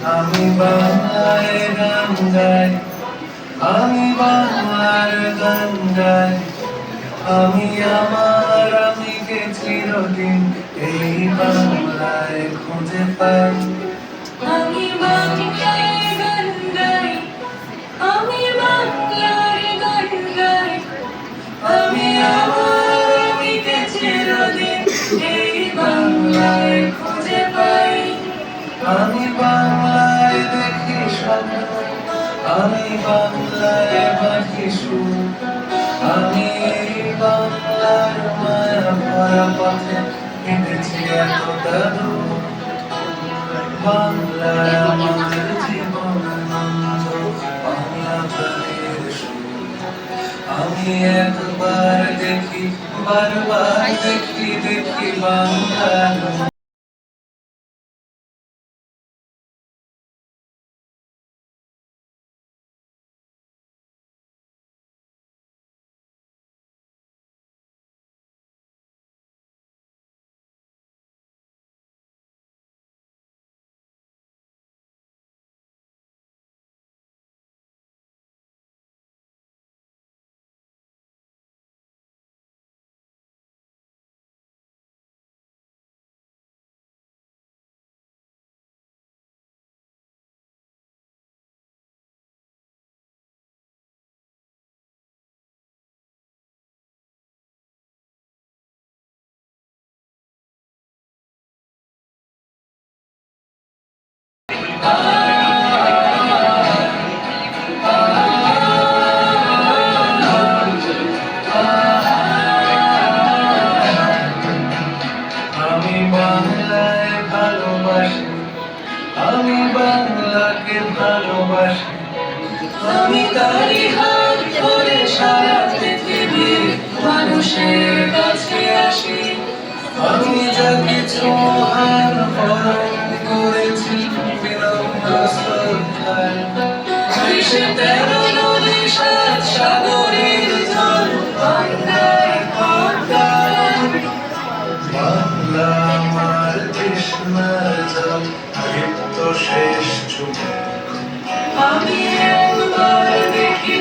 আমি বাংলায় গান গাই, আমি বাংলার গান গাই। আমি আমার আমিকে চিরদিন এই বাংলায় খুঁজে পাই। আমি বাংলায় গান গাই, আমি বাংলার গান গাই। আমি আমার আমিকে চিরদিন এই বাংলায় খুঁজে পাই। আমি বাংলায় দেখি স্বপ্ন, আমি বাংলায় বাঁধি সুর। আমি এই বাংলার মায়া ভরা পথে হেঁটেছি এতটা দূর। বাংলায় আমার জীবন আনন্দ, বাংলা প্রাণের সুর। আমি একবার দেখি, বারবার দেখি, দেখি বাংলা। আমি বাংলায় ভালোবাসি, আমি বাংলাকে ভালোবাসি। আমি তারি হাত ধরে সারা পৃথিবীর মানুষের কাছে আসি। আমি যা কিছু মহান বরণ করেছি বিনম্র শ্রদ্ধায়। 13 নদী 7 সাগরের জল বাংলায় গঙ্গায়। বাংলা আমার তৃষ্ণার জল, তৃপ্ত শেষ চুপ। আমি একবার দেখি